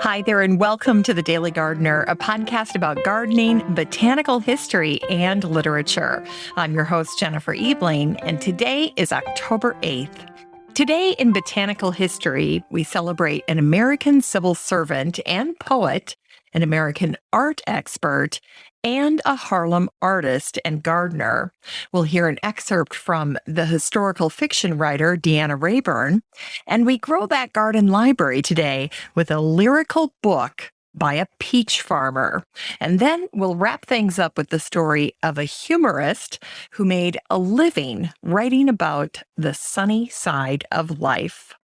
Hi there, and welcome to The Daily Gardener, a podcast about gardening, botanical history, and literature. I'm your host, Jennifer Ebling, and today is October 8th. Today in botanical history, we celebrate an American civil servant and poet, an American art expert, and a Harlem artist and gardener. We'll hear an excerpt from the historical fiction writer Deanna Rayburn, and we grow that garden library today with a lyrical book by a peach farmer. And then we'll wrap things up with the story of a humorist who made a living writing about the sunny side of life.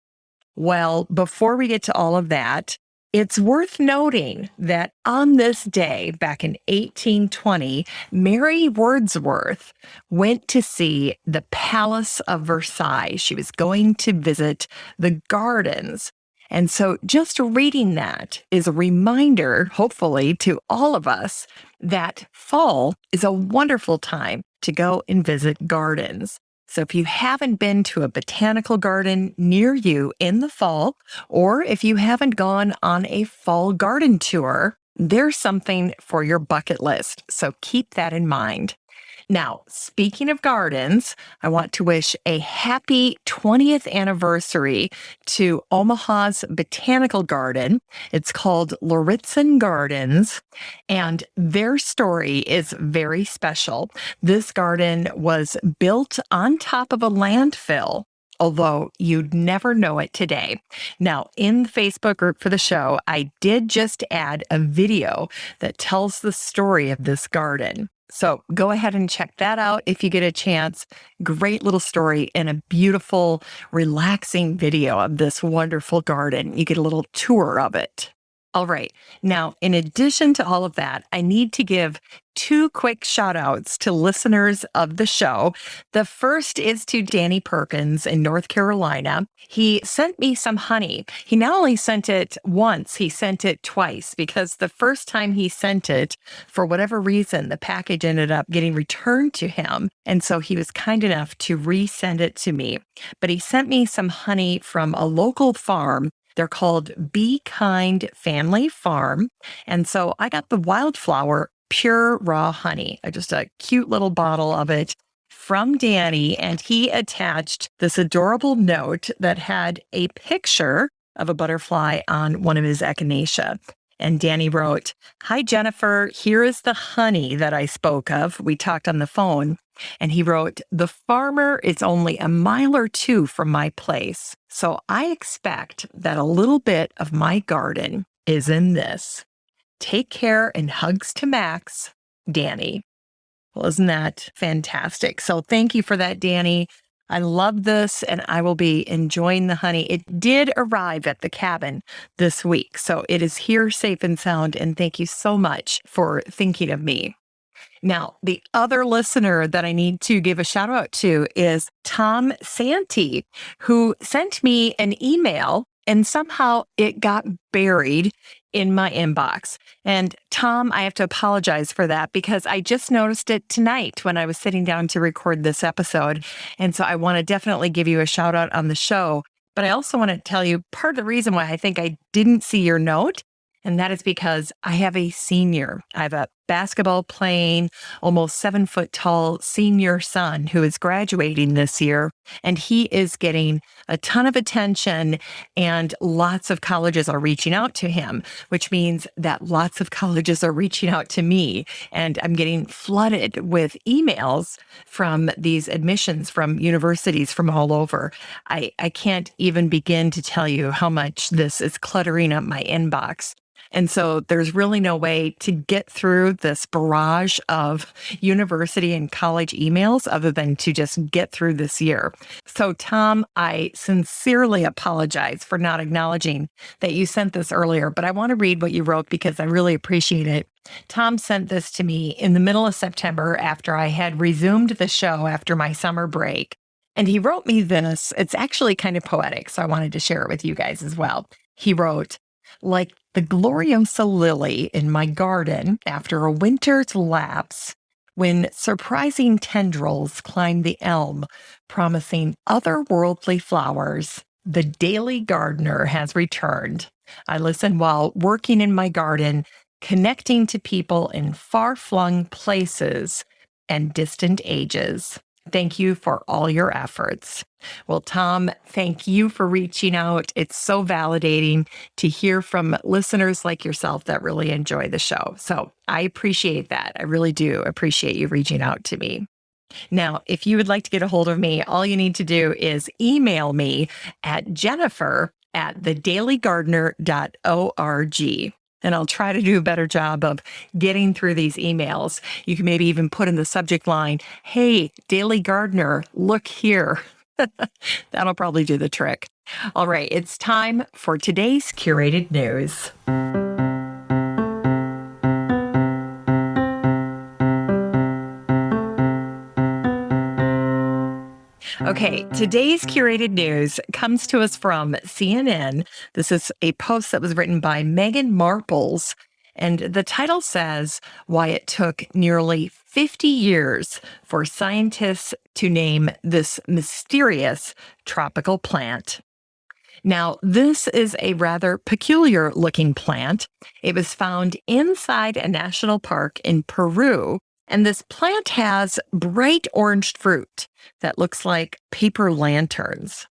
Well, before we get to all of that, it's worth noting that on this day, back in 1820, Mary Wordsworth went to see the Palace of Versailles. She was going to visit the gardens. And so just reading that is a reminder, hopefully, to all of us that fall is a wonderful time to go and visit gardens. So if you haven't been to a botanical garden near you in the fall, or if you haven't gone on a fall garden tour, there's something for your bucket list. So keep that in mind. Now, speaking of gardens, I want to wish a happy 20th anniversary to Omaha's botanical garden. It's called Lauritzen Gardens, and their story is very special. This garden was built on top of a landfill, although you'd never know it today. Now, in the Facebook group for the show, I did just add a video that tells the story of this garden. So go ahead and check that out if you get a chance. Great little story and a beautiful, relaxing video of this wonderful garden. You get a little tour of it. All right. Now, in addition to all of that, I need to give two quick shout outs to listeners of the show. The first is to Danny Perkins in North Carolina. He sent me some honey. He not only sent it once, he sent it twice, because the first time he sent it, for whatever reason, the package ended up getting returned to him. And so he was kind enough to resend it to me. But he sent me some honey from a local farm. They're called Be Kind Family Farm. And so I got the wildflower pure raw honey, just a cute little bottle of it from Danny. And he attached this adorable note that had a picture of a butterfly on one of his echinacea. And Danny wrote, "Hi, Jennifer, here is the honey that I spoke of." We talked on the phone. And he wrote, "The farmer is only a mile or two from my place, so I expect that a little bit of my garden is in this. Take care and hugs to Max, Danny." Well, isn't that fantastic? So thank you for that, Danny. I love this, and I will be enjoying the honey. It did arrive at the cabin this week, so it is here safe and sound, and thank you so much for thinking of me. Now, the other listener that I need to give a shout out to is Tom Santee, who sent me an email and somehow it got buried in my inbox. And Tom, I have to apologize for that because I just noticed it tonight when I was sitting down to record this episode. And so I want to definitely give you a shout out on the show. But I also want to tell you part of the reason why I think I didn't see your note. And that is because I have a senior. I have a basketball playing, almost 7-foot tall senior son who is graduating this year. And he is getting a ton of attention, and lots of colleges are reaching out to him, which means that lots of colleges are reaching out to me. And I'm getting flooded with emails from these admissions from universities from all over. I can't even begin to tell you how much this is cluttering up my inbox. And so there's really no way to get through this barrage of university and college emails other than to just get through this year. So Tom, I sincerely apologize for not acknowledging that you sent this earlier, but I want to read what you wrote because I really appreciate it. Tom sent this to me in the middle of September after I had resumed the show after my summer break. And he wrote me this. It's actually kind of poetic, so I wanted to share it with you guys as well. He wrote, "Like the gloriosa lily in my garden after a winter's lapse, when surprising tendrils climb the elm, promising otherworldly flowers, The Daily Gardener has returned. I listen while working in my garden, connecting to people in far flung places and distant ages. Thank you for all your efforts. Well, Tom, thank you for reaching out. It's so validating to hear from listeners like yourself that really enjoy the show. So I appreciate that. I really do appreciate you reaching out to me. Now, if you would like to get a hold of me, all you need to do is email me at jennifer@thedailygardener.org. And I'll try to do a better job of getting through these emails. You can maybe even put in the subject line, "Hey, Daily Gardener, look here." That'll probably do the trick. All right, it's time for today's curated news. Okay, today's curated news comes to us from CNN. This is a post that was written by Megan Marples, and the title says, "Why it took nearly 50 years for scientists to name this mysterious tropical plant." Now, this is a rather peculiar looking plant. It was found inside a national park in Peru, and this plant has bright orange fruit that looks like paper lanterns.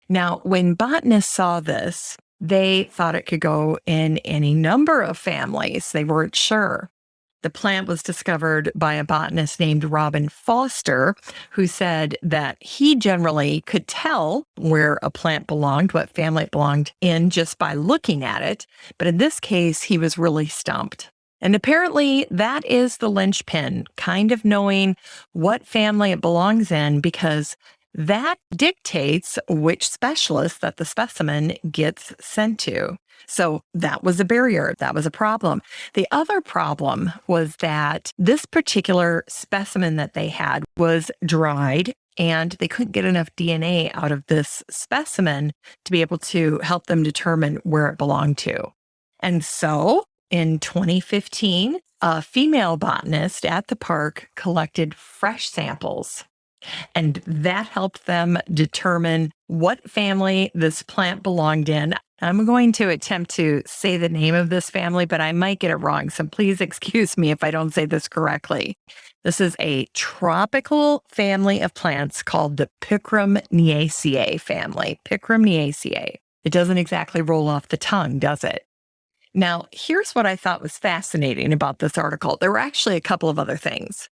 Now, when botanists saw this, they thought it could go in any number of families. They weren't sure. The plant was discovered by a botanist named Robin Foster, who said that he generally could tell where a plant belonged, what family it belonged in, just by looking at it. But in this case, he was really stumped. And apparently, that is the linchpin, kind of knowing what family it belongs in, because that dictates which specialist that the specimen gets sent to. So that was a barrier. That was a problem. The other problem was that this particular specimen that they had was dried, and they couldn't get enough DNA out of this specimen to be able to help them determine where it belonged to. And so in 2015, a female botanist at the park collected fresh samples, and that helped them determine what family this plant belonged in. I'm going to attempt to say the name of this family, but I might get it wrong, so please excuse me if I don't say this correctly. This is a tropical family of plants called the Picramiaceae family. Picramiaceae. It doesn't exactly roll off the tongue, does it? Now, here's what I thought was fascinating about this article. There were actually a couple of other things.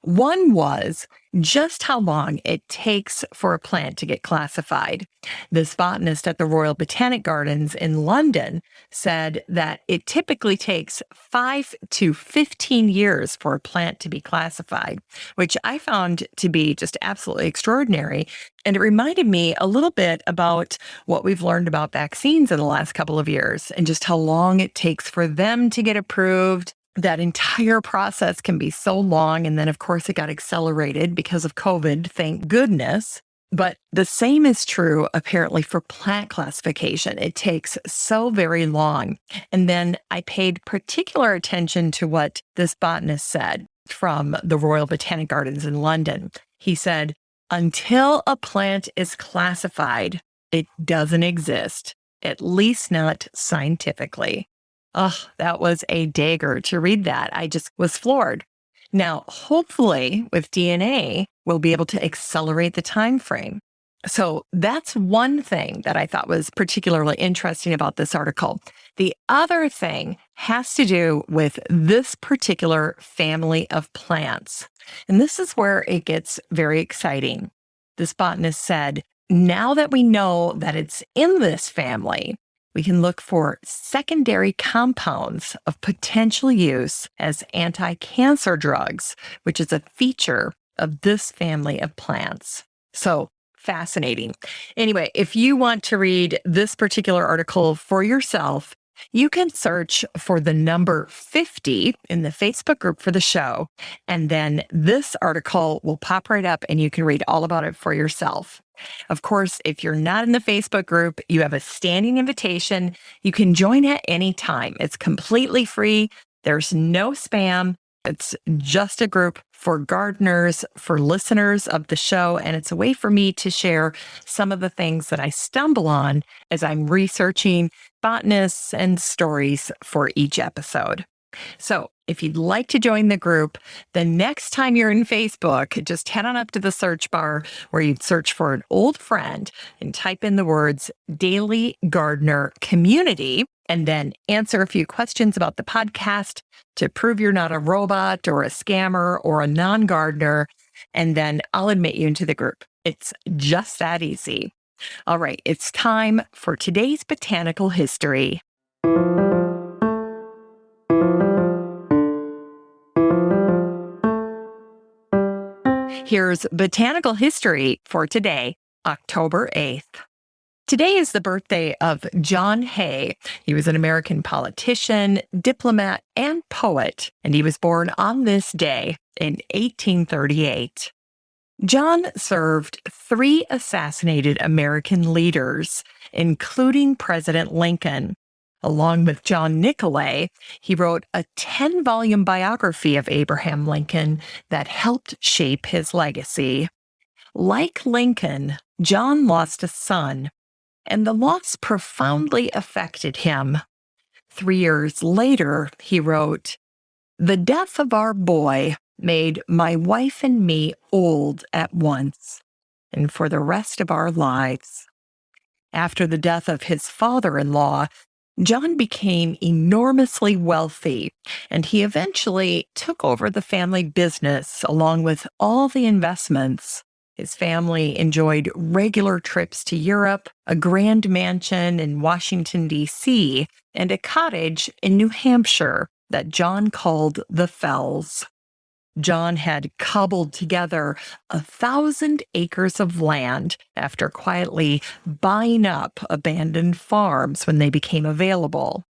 One was just how long it takes for a plant to get classified. This botanist at the Royal Botanic Gardens in London said that it typically takes 5 to 15 years for a plant to be classified, which I found to be just absolutely extraordinary. And it reminded me a little bit about what we've learned about vaccines in the last couple of years and just how long it takes for them to get approved. That entire process can be so long. And then, of course, it got accelerated because of COVID, thank goodness. But the same is true, apparently, for plant classification. It takes so very long. And then I paid particular attention to what this botanist said from the Royal Botanic Gardens in London. He said, "Until a plant is classified, it doesn't exist, at least not scientifically." Oh, that was a dagger to read that. I just was floored. Now, hopefully with DNA, we'll be able to accelerate the time frame. So that's one thing that I thought was particularly interesting about this article. The other thing has to do with this particular family of plants. And this is where it gets very exciting. This botanist said, now that we know that it's in this family, we can look for secondary compounds of potential use as anti-cancer drugs, which is a feature of this family of plants. So fascinating. Anyway, if you want to read this particular article for yourself, you can search for the number 50 in the Facebook group for the show, and then this article will pop right up and you can read all about it for yourself. Of course, if you're not in the Facebook group, you have a standing invitation. You can join at any time. It's completely free. There's no spam. It's just a group for gardeners, for listeners of the show, and it's a way for me to share some of the things that I stumble on as I'm researching botanists and stories for each episode. So if you'd like to join the group, the next time you're in Facebook, just head on up to the search bar where you'd search for an old friend and type in the words Daily Gardener Community, and then answer a few questions about the podcast to prove you're not a robot or a scammer or a non-gardener, and then I'll admit you into the group. It's just that easy. All right, it's time for today's botanical history. Here's botanical history for today, October 8th. Today is the birthday of John Hay. He was an American politician, diplomat, and poet, and he was born on this day in 1838. John served 3 assassinated American leaders, including President Lincoln. Along with John Nicolay, he wrote a 10-volume biography of Abraham Lincoln that helped shape his legacy. Like Lincoln, John lost a son, and the loss profoundly affected him. 3 years later, he wrote, "The death of our boy made my wife and me old at once, and for the rest of our lives." After the death of his father-in-law, John became enormously wealthy, and he eventually took over the family business along with all the investments. His family enjoyed regular trips to Europe, a grand mansion in Washington, D.C., and a cottage in New Hampshire that John called the Fells. John had cobbled together 1,000 acres of land after quietly buying up abandoned farms when they became available.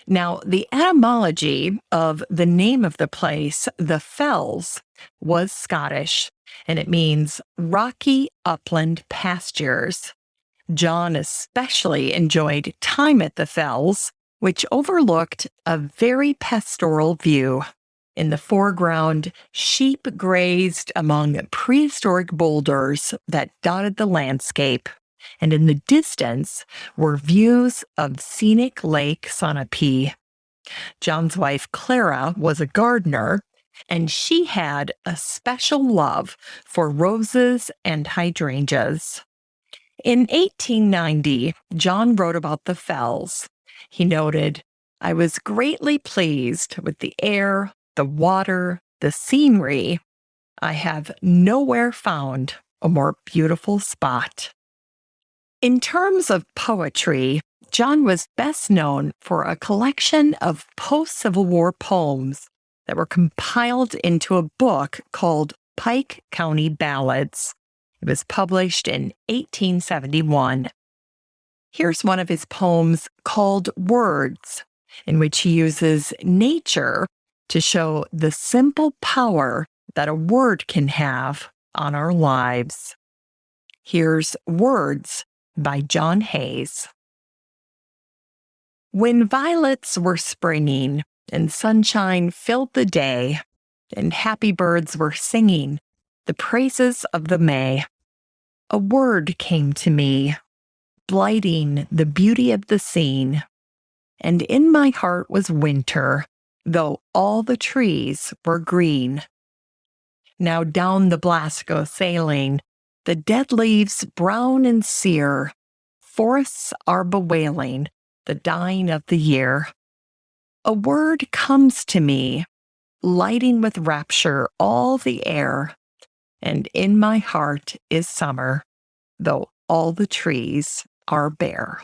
Now, the etymology of the name of the place, the Fells, was Scottish, and it means rocky upland pastures. John especially enjoyed time at the Fells, which overlooked a very pastoral view. In the foreground, sheep grazed among prehistoric boulders that dotted the landscape, and in the distance were views of scenic Lake Sunapee. John's wife, Clara, was a gardener, and she had a special love for roses and hydrangeas. In 1890, John wrote about the Fells. He noted, "I was greatly pleased with the air, the water, the scenery. I have nowhere found a more beautiful spot." In terms of poetry, John was best known for a collection of post-Civil War poems that were compiled into a book called Pike County Ballads. It was published in 1871. Here's one of his poems called Words, in which he uses nature to show the simple power that a word can have on our lives. Here's Words by John Hayes. When violets were springing and sunshine filled the day, and happy birds were singing the praises of the May, a word came to me, blighting the beauty of the scene, and in my heart was winter, though all the trees were green. Now down the blast go sailing, the dead leaves brown and sere, forests are bewailing the dying of the year. A word comes to me, lighting with rapture all the air, and in my heart is summer, though all the trees are bare.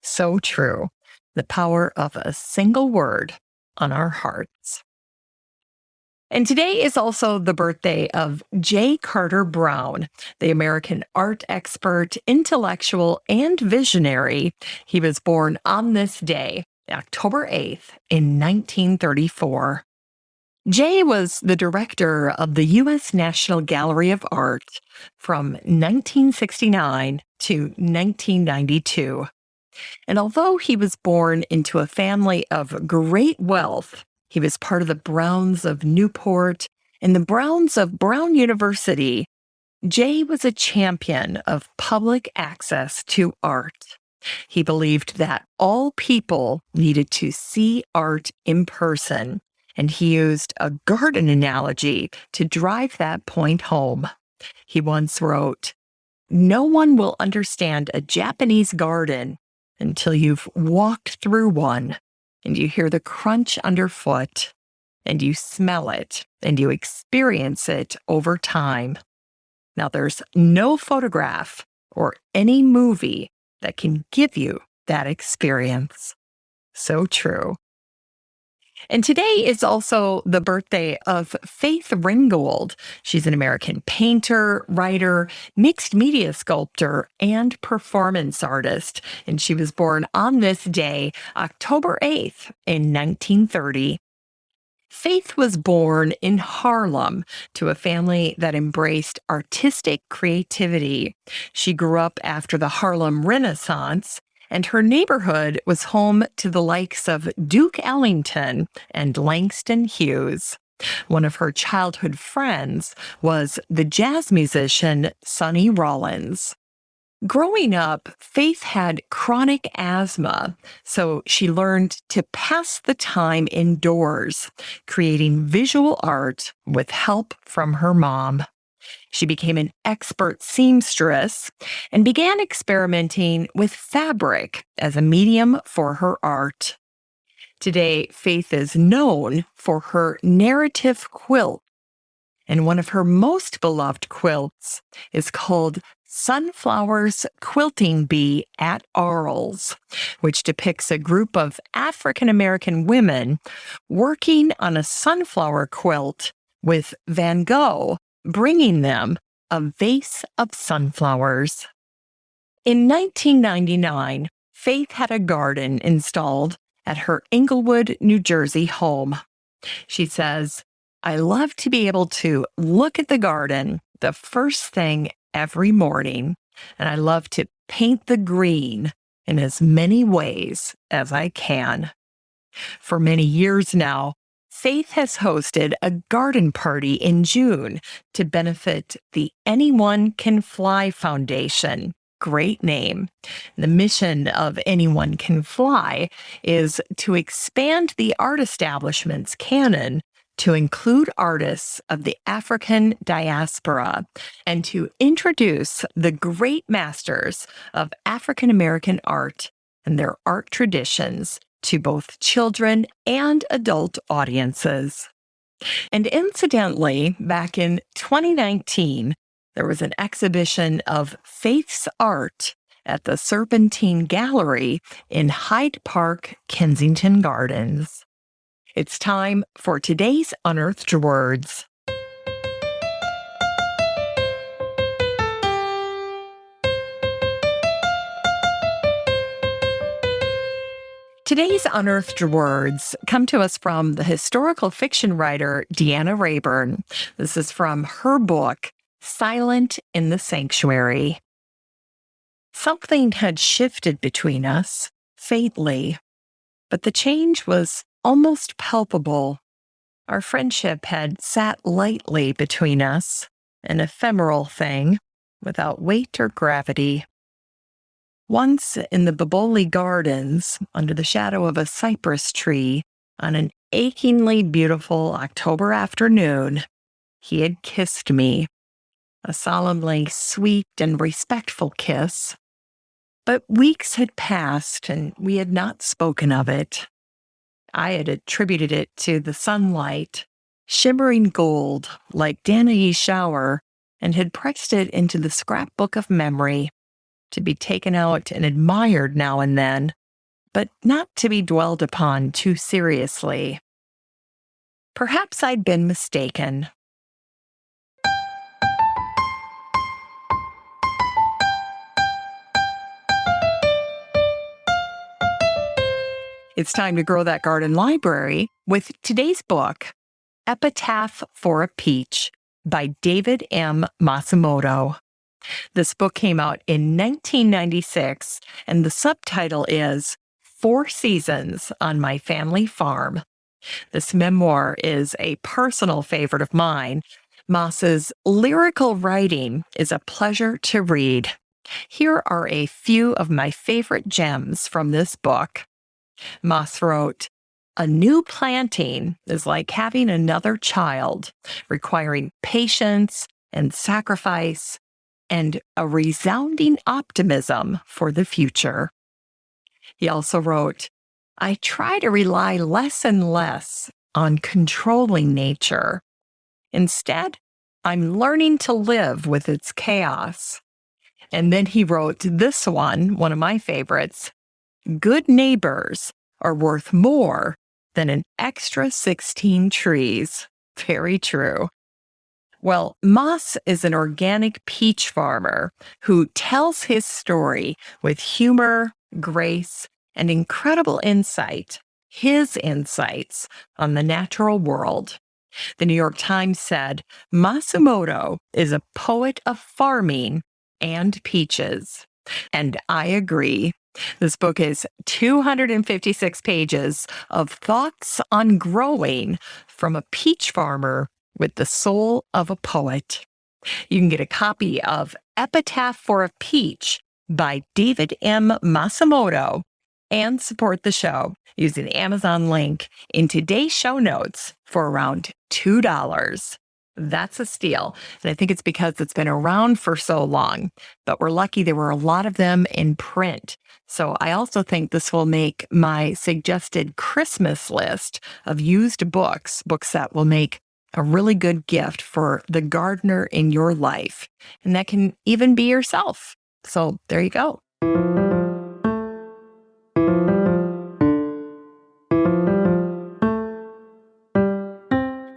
So true, the power of a single word on our hearts. And today is also the birthday of J. Carter Brown, the American art expert, intellectual, and visionary. He was born on this day, October 8th, in 1934. Jay was the director of the U.S. National Gallery of Art from 1969 to 1992. And although he was born into a family of great wealth, He was part of the Browns of Newport and the Browns of Brown University. Jay was a champion of public access to art. He believed that all people needed to see art in person, and he used a garden analogy to drive that point home. He once wrote, "No one will understand a Japanese garden until you've walked through one and you hear the crunch underfoot and you smell it and you experience it over time." Now, there's no photograph or any movie that can give you that experience. So true. And today is also the birthday of Faith Ringgold. She's an American painter, writer, mixed media sculptor, and performance artist. And she was born on this day, October 8th, in 1930. Faith was born in Harlem to a family that embraced artistic creativity. She grew up after the Harlem Renaissance, and her neighborhood was home to the likes of Duke Ellington and Langston Hughes. One of her childhood friends was the jazz musician Sonny Rollins. Growing up, Faith had chronic asthma, so she learned to pass the time indoors, creating visual art with help from her mom. She became an expert seamstress and began experimenting with fabric as a medium for her art. Today, Faith is known for her narrative quilt, and one of her most beloved quilts is called Sunflower's Quilting Bee at Arles, which depicts a group of African American women working on a sunflower quilt with Van Gogh bringing them a vase of sunflowers. In 1999, Faith had a garden installed at her Englewood, New Jersey home. She says, "I love to be able to look at the garden the first thing every morning, and I love to paint the green in as many ways as I can." For many years now, Faith has hosted a garden party in June to benefit the Anyone Can Fly Foundation. Great name. The mission of Anyone Can Fly is to expand the art establishment's canon to include artists of the African diaspora and to introduce the great masters of African American art and their art traditions to both children and adult audiences. And incidentally, back in 2019, there was an exhibition of Faith's art at the Serpentine Gallery in Hyde Park, Kensington Gardens. It's time for today's Unearthed Words. Today's Unearthed Words come to us from the historical fiction writer Deanna Rayburn. This is from her book, Silent in the Sanctuary. Something had shifted between us, faintly, but the change was almost palpable. Our friendship had sat lightly between us, an ephemeral thing, without weight or gravity. Once in the Boboli Gardens, under the shadow of a cypress tree, on an achingly beautiful October afternoon, he had kissed me, a solemnly sweet and respectful kiss. But weeks had passed, and we had not spoken of it. I had attributed it to the sunlight, shimmering gold like Danae's shower, and had pressed it into the scrapbook of memory, to be taken out and admired now and then, but not to be dwelled upon too seriously. Perhaps I'd been mistaken. It's time to grow that garden library with today's book, Epitaph for a Peach by David M. Matsumoto. This book came out in 1996, and the subtitle is 4 Seasons on My Family Farm. This memoir is a personal favorite of mine. Moss's lyrical writing is a pleasure to read. Here are a few of my favorite gems from this book. Moss wrote, "A new planting is like having another child, requiring patience and sacrifice and a resounding optimism for the future." He also wrote, "I try to rely less and less on controlling nature. Instead, I'm learning to live with its chaos." And then he wrote this one of my favorites: "Good neighbors are worth more than an extra 16 trees." Very true. Well, Moss is an organic peach farmer who tells his story with humor, grace, and incredible insight. His insights on the natural world. The New York Times said Masumoto is a poet of farming and peaches. And I agree. This book is 256 pages of thoughts on growing from a peach farmer with the soul of a poet. You can get a copy of Epitaph for a Peach by David M. Masumoto and support the show using the Amazon link in today's show notes for around $2. That's a steal. And I think it's because it's been around for so long, but we're lucky there were a lot of them in print. So I also think this will make my suggested Christmas list of used books that will make a really good gift for the gardener in your life. And that can even be yourself. So there you go.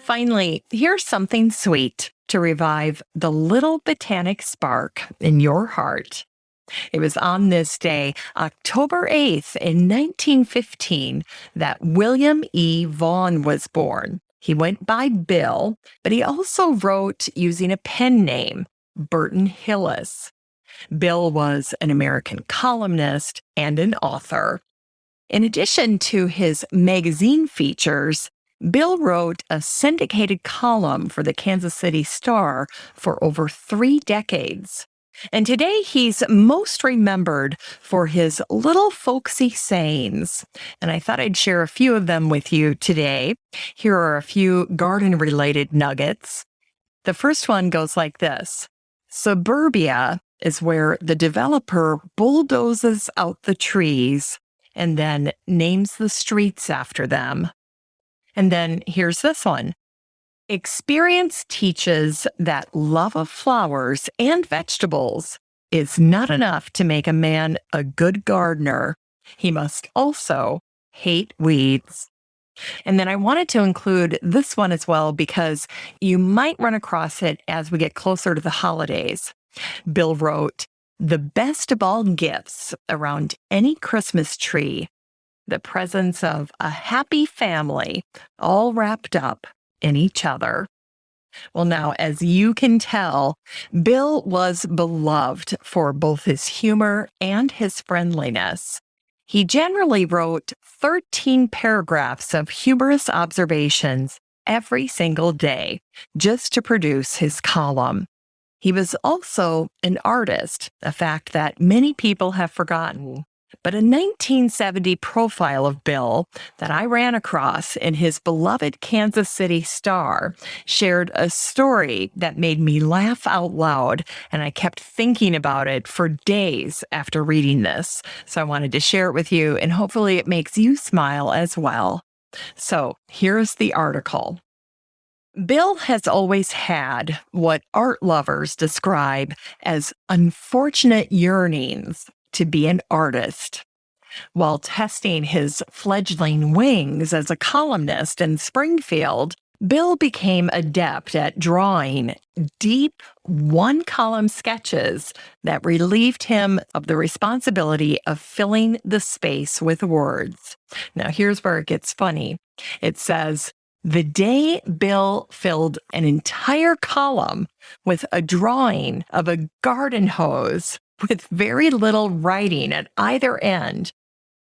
Finally, here's something sweet to revive the little botanic spark in your heart. It was on this day, October 8th in 1915, that William E. Vaughan was born. He went by Bill, but he also wrote using a pen name, Burton Hillis. Bill was an American columnist and an author. In addition to his magazine features, Bill wrote a syndicated column for the Kansas City Star for over 3 decades. And today he's most remembered for his little folksy sayings. And I thought I'd share a few of them with you today. Here are a few garden-related nuggets. The first one goes like this: "Suburbia is where the developer bulldozes out the trees and then names the streets after them." And then here's this one: "Experience teaches that love of flowers and vegetables is not enough to make a man a good gardener. He must also hate weeds." And then I wanted to include this one as well because you might run across it as we get closer to the holidays. Bill wrote, "The best of all gifts around any Christmas tree, the presence of a happy family all wrapped up in each other." Well, now, as you can tell, Bill was beloved for both his humor and his friendliness. He generally wrote 13 paragraphs of humorous observations every single day just to produce his column. He was also an artist, a fact that many people have forgotten. But a 1970 profile of Bill that I ran across in his beloved Kansas City Star shared a story that made me laugh out loud, and I kept thinking about it for days after reading this. So I wanted to share it with you, and hopefully it makes you smile as well. So here's the article. "Bill has always had what art lovers describe as unfortunate yearnings to be an artist. While testing his fledgling wings as a columnist in Springfield, Bill became adept at drawing deep, one-column sketches that relieved him of the responsibility of filling the space with words." Now, here's where it gets funny. It says, "The day Bill filled an entire column with a drawing of a garden hose with very little writing at either end,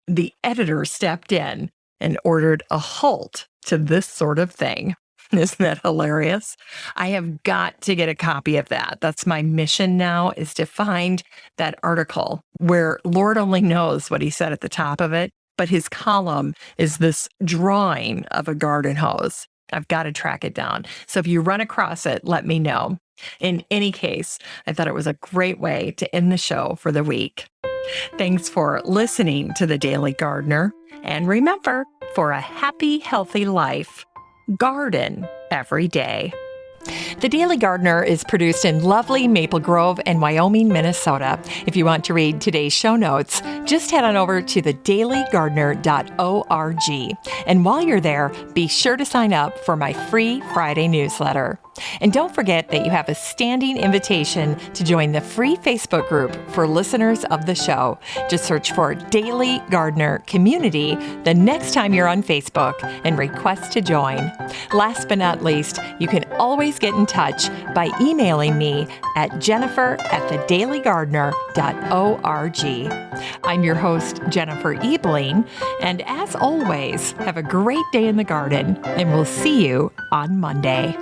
the editor stepped in and ordered a halt to this sort of thing. Isn't that hilarious? I have got to get a copy of that. That's my mission now, is to find that article where Lord only knows what he said at the top of it, but his column is this drawing of a garden hose. I've got to track it down. So if you run across it, let me know. In any case, I thought it was a great way to end the show for the week. Thanks for listening to The Daily Gardener. And remember, for a happy, healthy life, garden every day. The Daily Gardener is produced in lovely Maple Grove and Wyoming, Minnesota. If you want to read today's show notes, just head on over to thedailygardener.org. And while you're there, be sure to sign up for my free Friday newsletter. And don't forget that you have a standing invitation to join the free Facebook group for listeners of the show. Just search for Daily Gardener Community the next time you're on Facebook and request to join. Last but not least, you can always get in touch by emailing me at jennifer@thedailygardener.org. I'm your host, Jennifer Ebling, and as always, have a great day in the garden, and we'll see you on Monday.